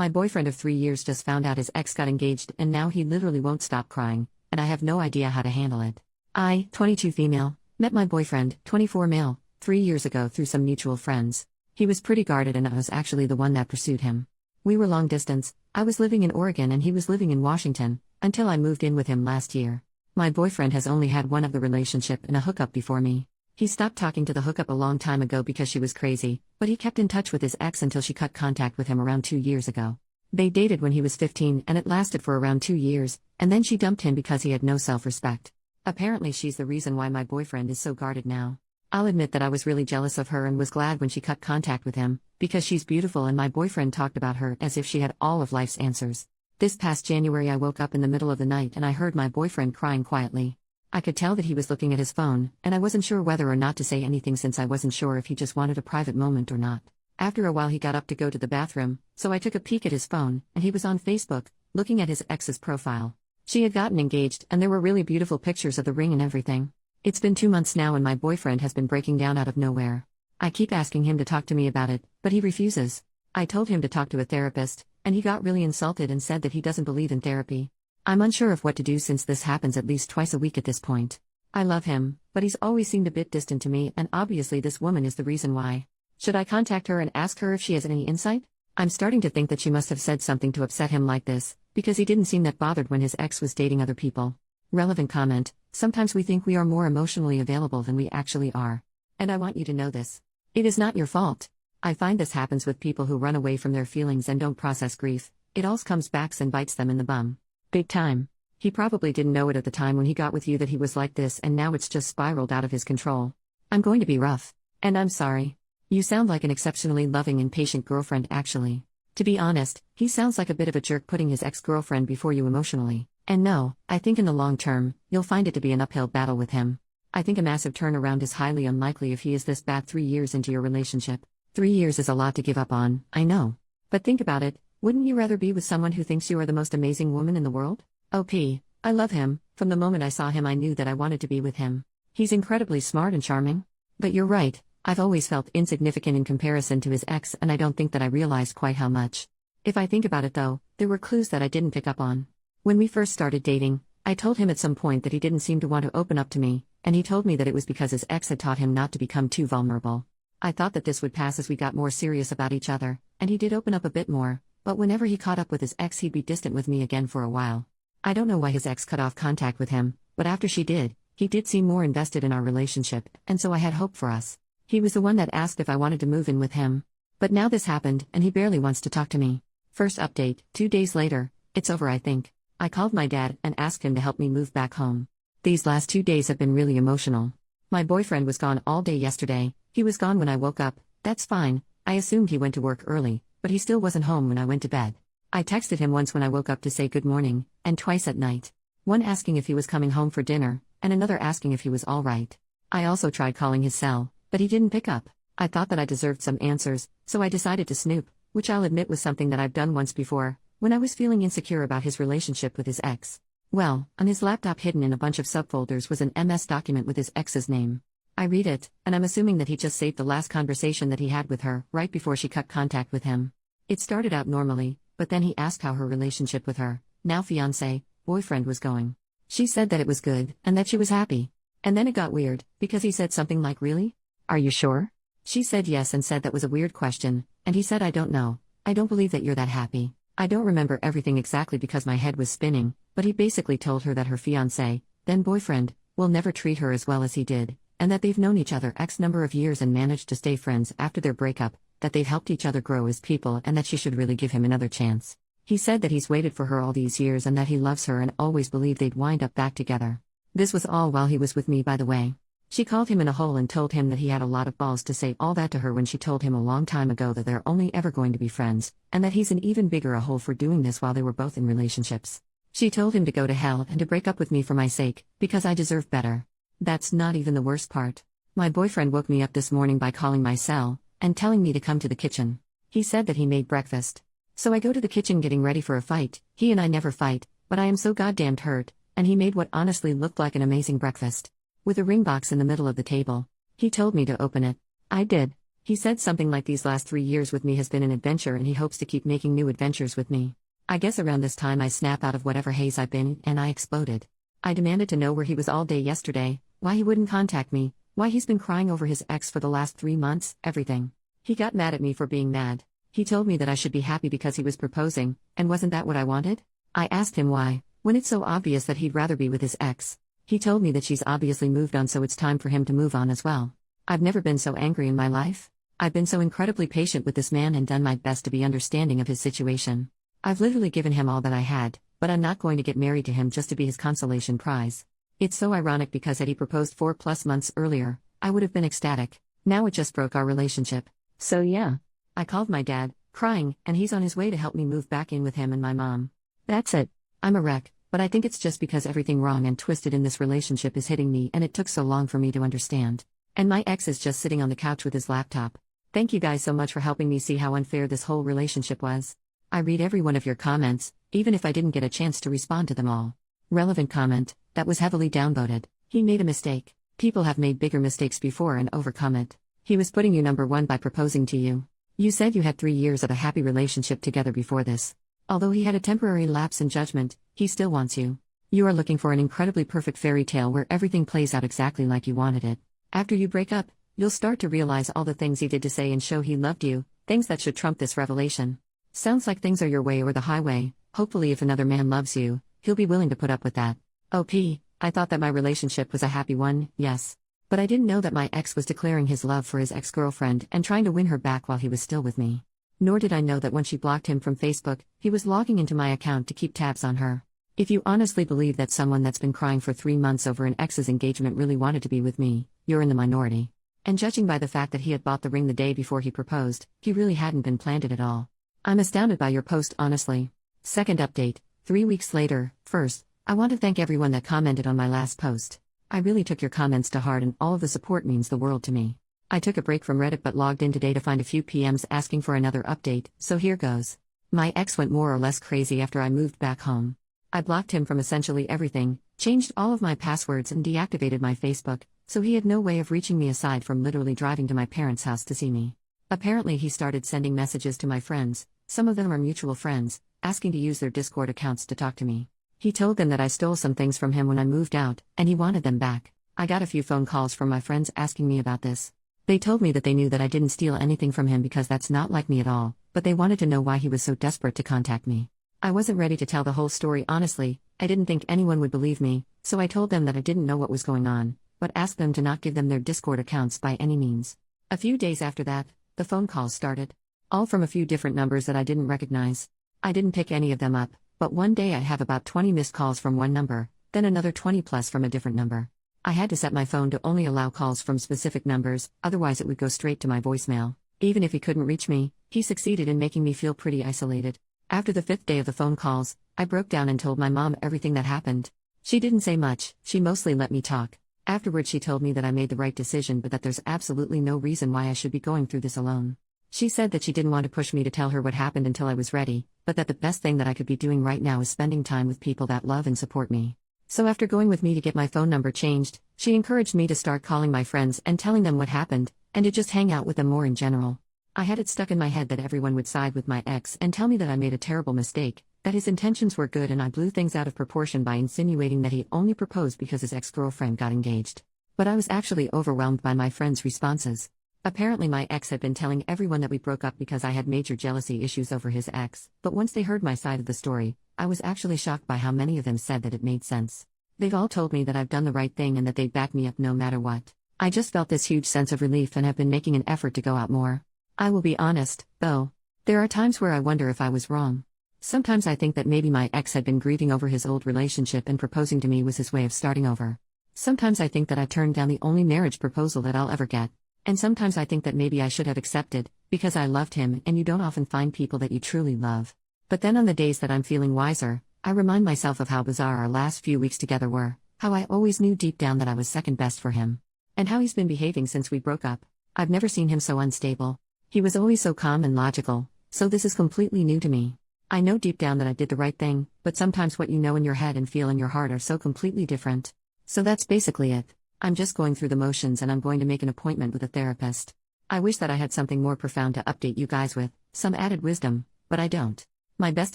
My boyfriend of 3 years just found out his ex got engaged and now he literally won't stop crying, and I have no idea how to handle it. I, 22 female, met my boyfriend, 24 male, 3 years ago through some mutual friends. He was pretty guarded and I was actually the one that pursued him. We were long distance, I was living in Oregon and he was living in Washington, until I moved in with him last year. My boyfriend has only had one other relationship and a hookup before me. He stopped talking to the hookup a long time ago because she was crazy, but he kept in touch with his ex until she cut contact with him around 2 years ago. They dated when he was 15 and it lasted for around 2 years, and then she dumped him because he had no self-respect. Apparently she's the reason why my boyfriend is so guarded now. I'll admit that I was really jealous of her and was glad when she cut contact with him, because she's beautiful and my boyfriend talked about her as if she had all of life's answers. This past January I woke up in the middle of the night and I heard my boyfriend crying quietly. I could tell that he was looking at his phone, and I wasn't sure whether or not to say anything since I wasn't sure if he just wanted a private moment or not. After a while he got up to go to the bathroom, so I took a peek at his phone, and he was on Facebook, looking at his ex's profile. She had gotten engaged and there were really beautiful pictures of the ring and everything. It's been 2 months now and my boyfriend has been breaking down out of nowhere. I keep asking him to talk to me about it, but he refuses. I told him to talk to a therapist, and he got really insulted and said that he doesn't believe in therapy. I'm unsure of what to do since this happens at least twice a week at this point. I love him, but he's always seemed a bit distant to me and obviously this woman is the reason why. Should I contact her and ask her if she has any insight? I'm starting to think that she must have said something to upset him like this, because he didn't seem that bothered when his ex was dating other people. Relevant comment: sometimes we think we are more emotionally available than we actually are. And I want you to know this. It is not your fault. I find this happens with people who run away from their feelings and don't process grief. It all comes back and bites them in the bum. Big time. He probably didn't know it at the time when he got with you that he was like this and now it's just spiraled out of his control. I'm going to be rough. And I'm sorry. You sound like an exceptionally loving and patient girlfriend actually. To be honest, he sounds like a bit of a jerk putting his ex-girlfriend before you emotionally. And no, I think in the long term, you'll find it to be an uphill battle with him. I think a massive turnaround is highly unlikely if he is this bad 3 years into your relationship. 3 years is a lot to give up on, I know. But think about it. Wouldn't you rather be with someone who thinks you are the most amazing woman in the world? OP, I love him. From the moment I saw him I knew that I wanted to be with him. He's incredibly smart and charming. But you're right, I've always felt insignificant in comparison to his ex and I don't think that I realized quite how much. If I think about it though, there were clues that I didn't pick up on. When we first started dating, I told him at some point that he didn't seem to want to open up to me, and he told me that it was because his ex had taught him not to become too vulnerable. I thought that this would pass as we got more serious about each other, and he did open up a bit more. But whenever he caught up with his ex he'd be distant with me again for a while. I don't know why his ex cut off contact with him, but after she did, he did seem more invested in our relationship, and so I had hope for us. He was the one that asked if I wanted to move in with him. But now this happened, and he barely wants to talk to me. First update, 2 days later, it's over I think. I called my dad and asked him to help me move back home. These last 2 days have been really emotional. My boyfriend was gone all day yesterday, he was gone when I woke up, that's fine, I assumed he went to work early. But he still wasn't home when I went to bed. I texted him once when I woke up to say good morning, and twice at night. One asking if he was coming home for dinner, and another asking if he was alright. I also tried calling his cell, but he didn't pick up. I thought that I deserved some answers, so I decided to snoop, which I'll admit was something that I've done once before, when I was feeling insecure about his relationship with his ex. Well, on his laptop hidden in a bunch of subfolders was an MS document with his ex's name. I read it, and I'm assuming that he just saved the last conversation that he had with her, right before she cut contact with him. It started out normally, but then he asked how her relationship with her, now fiancé, boyfriend was going. She said that it was good, and that she was happy. And then it got weird, because he said something like really? Are you sure? She said yes and said that was a weird question, and he said I don't know, I don't believe that you're that happy. I don't remember everything exactly because my head was spinning, but he basically told her that her fiancé, then boyfriend, will never treat her as well as he did, and that they've known each other X number of years and managed to stay friends after their breakup, that they've helped each other grow as people and that she should really give him another chance. He said that he's waited for her all these years and that he loves her and always believed they'd wind up back together. This was all while he was with me, by the way. She called him in a hole and told him that he had a lot of balls to say all that to her when she told him a long time ago that they're only ever going to be friends, and that he's an even bigger a hole for doing this while they were both in relationships. She told him to go to hell and to break up with me for my sake, because I deserve better. That's not even the worst part. My boyfriend woke me up this morning by calling my cell, and telling me to come to the kitchen. He said that he made breakfast. So I go to the kitchen getting ready for a fight. He and I never fight, but I am so goddamned hurt, and he made what honestly looked like an amazing breakfast. With a ring box in the middle of the table. He told me to open it. I did. He said something like these last 3 years with me has been an adventure and he hopes to keep making new adventures with me. I guess around this time I snap out of whatever haze I've been in and I exploded. I demanded to know where he was all day yesterday, why he wouldn't contact me, why he's been crying over his ex for the last 3 months, everything. He got mad at me for being mad. He told me that I should be happy because he was proposing, and wasn't that what I wanted? I asked him why, when it's so obvious that he'd rather be with his ex. He told me that she's obviously moved on, so it's time for him to move on as well. I've never been so angry in my life. I've been so incredibly patient with this man and done my best to be understanding of his situation. I've literally given him all that I had, but I'm not going to get married to him just to be his consolation prize. It's so ironic because had he proposed 4+ months earlier, I would have been ecstatic. Now it just broke our relationship. So yeah. I called my dad, crying, and he's on his way to help me move back in with him and my mom. That's it. I'm a wreck, but I think it's just because everything wrong and twisted in this relationship is hitting me and it took so long for me to understand. And my ex is just sitting on the couch with his laptop. Thank you guys so much for helping me see how unfair this whole relationship was. I read every one of your comments, even if I didn't get a chance to respond to them all. Relevant comment, that was heavily downvoted. He made a mistake. People have made bigger mistakes before and overcome it. He was putting you number one by proposing to you. You said you had 3 years of a happy relationship together before this. Although he had a temporary lapse in judgment, he still wants you. You are looking for an incredibly perfect fairy tale where everything plays out exactly like you wanted it. After you break up, you'll start to realize all the things he did to say and show he loved you, things that should trump this revelation. Sounds like things are your way or the highway. Hopefully if another man loves you, he'll be willing to put up with that. OP, I thought that my relationship was a happy one, yes. But I didn't know that my ex was declaring his love for his ex-girlfriend and trying to win her back while he was still with me. Nor did I know that when she blocked him from Facebook, he was logging into my account to keep tabs on her. If you honestly believe that someone that's been crying for 3 months over an ex's engagement really wanted to be with me, you're in the minority. And judging by the fact that he had bought the ring the day before he proposed, he really hadn't been planned it at all. I'm astounded by your post, honestly. Second update, 3 weeks later. First, I want to thank everyone that commented on my last post. I really took your comments to heart and all of the support means the world to me. I took a break from Reddit but logged in today to find a few PMs asking for another update, so here goes. My ex went more or less crazy after I moved back home. I blocked him from essentially everything, changed all of my passwords and deactivated my Facebook, so he had no way of reaching me aside from literally driving to my parents' house to see me. Apparently he started sending messages to my friends, some of them are mutual friends, asking to use their Discord accounts to talk to me. He told them that I stole some things from him when I moved out, and he wanted them back. I got a few phone calls from my friends asking me about this. They told me that they knew that I didn't steal anything from him because that's not like me at all, but they wanted to know why he was so desperate to contact me. I wasn't ready to tell the whole story honestly, I didn't think anyone would believe me, so I told them that I didn't know what was going on, but asked them to not give them their Discord accounts by any means. A few days after that, the phone calls started. All from a few different numbers that I didn't recognize. I didn't pick any of them up, but one day I have about 20 missed calls from one number, then another 20 plus from a different number. I had to set my phone to only allow calls from specific numbers, otherwise it would go straight to my voicemail. Even if he couldn't reach me, he succeeded in making me feel pretty isolated. After the 5th day of the phone calls, I broke down and told my mom everything that happened. She didn't say much, she mostly let me talk. Afterward she told me that I made the right decision but that there's absolutely no reason why I should be going through this alone. She said that she didn't want to push me to tell her what happened until I was ready, but that the best thing that I could be doing right now is spending time with people that love and support me. So after going with me to get my phone number changed, she encouraged me to start calling my friends and telling them what happened, and to just hang out with them more in general. I had it stuck in my head that everyone would side with my ex and tell me that I made a terrible mistake, that his intentions were good and I blew things out of proportion by insinuating that he only proposed because his ex-girlfriend got engaged. But I was actually overwhelmed by my friends' responses. Apparently my ex had been telling everyone that we broke up because I had major jealousy issues over his ex, but once they heard my side of the story, I was actually shocked by how many of them said that it made sense. They've all told me that I've done the right thing and that they'd back me up no matter what. I just felt this huge sense of relief and have been making an effort to go out more. I will be honest, though. There are times where I wonder if I was wrong. Sometimes I think that maybe my ex had been grieving over his old relationship and proposing to me was his way of starting over. Sometimes I think that I turned down the only marriage proposal that I'll ever get. And sometimes I think that maybe I should have accepted, because I loved him and you don't often find people that you truly love. But then on the days that I'm feeling wiser, I remind myself of how bizarre our last few weeks together were, how I always knew deep down that I was second best for him. And how he's been behaving since we broke up. I've never seen him so unstable. He was always so calm and logical, so this is completely new to me. I know deep down that I did the right thing, but sometimes what you know in your head and feel in your heart are so completely different. So that's basically it. I'm just going through the motions and I'm going to make an appointment with a therapist. I wish that I had something more profound to update you guys with, some added wisdom, but I don't. My best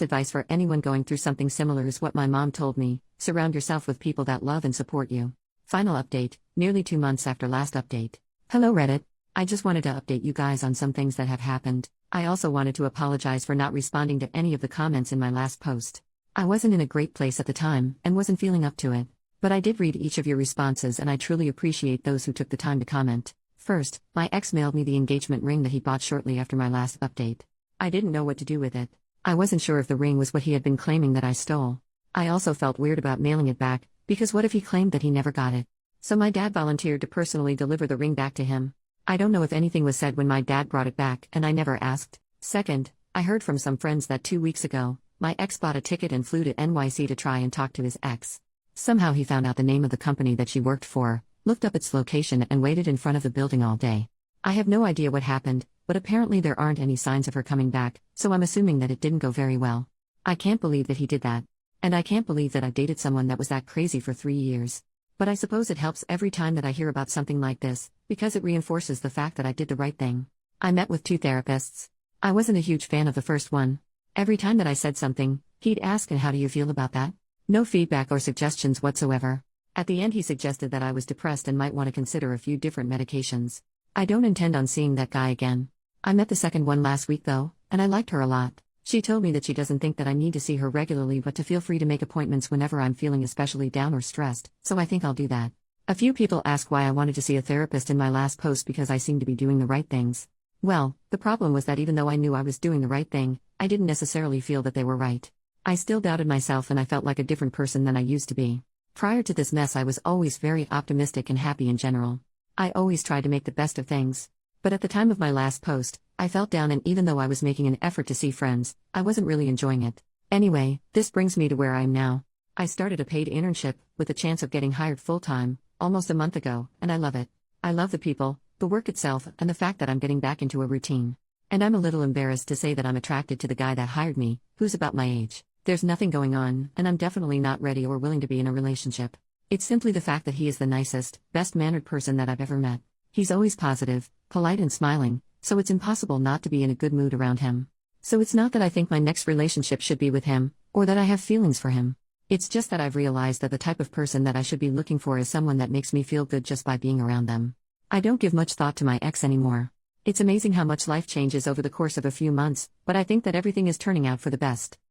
advice for anyone going through something similar is what my mom told me: surround yourself with people that love and support you. Final update, nearly 2 months after last update. Hello Reddit. I just wanted to update you guys on some things that have happened. I also wanted to apologize for not responding to any of the comments in my last post. I wasn't in a great place at the time and wasn't feeling up to it. But I did read each of your responses and I truly appreciate those who took the time to comment. First, my ex mailed me the engagement ring that he bought shortly after my last update. I didn't know what to do with it. I wasn't sure if the ring was what he had been claiming that I stole. I also felt weird about mailing it back, because what if he claimed that he never got it? So my dad volunteered to personally deliver the ring back to him. I don't know if anything was said when my dad brought it back, and I never asked. Second, I heard from some friends that 2 weeks ago, my ex bought a ticket and flew to NYC to try and talk to his ex. Somehow he found out the name of the company that she worked for, looked up its location and waited in front of the building all day. I have no idea what happened, but apparently there aren't any signs of her coming back, so I'm assuming that it didn't go very well. I can't believe that he did that. And I can't believe that I dated someone that was that crazy for 3 years. But I suppose it helps every time that I hear about something like this, because it reinforces the fact that I did the right thing. I met with 2 therapists. I wasn't a huge fan of the first one. Every time that I said something, he'd ask, "And how do you feel about that?" No feedback or suggestions whatsoever. At the end he suggested that I was depressed and might want to consider a few different medications. I don't intend on seeing that guy again. I met the second one last week though, and I liked her a lot. She told me that she doesn't think that I need to see her regularly but to feel free to make appointments whenever I'm feeling especially down or stressed, so I think I'll do that. A few people ask why I wanted to see a therapist in my last post because I seem to be doing the right things. Well, the problem was that even though I knew I was doing the right thing, I didn't necessarily feel that they were right. I still doubted myself and I felt like a different person than I used to be. Prior to this mess I was always very optimistic and happy in general. I always tried to make the best of things. But at the time of my last post, I felt down and even though I was making an effort to see friends, I wasn't really enjoying it. Anyway, this brings me to where I am now. I started a paid internship, with the chance of getting hired full-time, almost a month ago, and I love it. I love the people, the work itself, and the fact that I'm getting back into a routine. And I'm a little embarrassed to say that I'm attracted to the guy that hired me, who's about my age. There's nothing going on, and I'm definitely not ready or willing to be in a relationship. It's simply the fact that he is the nicest, best-mannered person that I've ever met. He's always positive, polite and smiling, so it's impossible not to be in a good mood around him. So it's not that I think my next relationship should be with him, or that I have feelings for him. It's just that I've realized that the type of person that I should be looking for is someone that makes me feel good just by being around them. I don't give much thought to my ex anymore. It's amazing how much life changes over the course of a few months, but I think that everything is turning out for the best.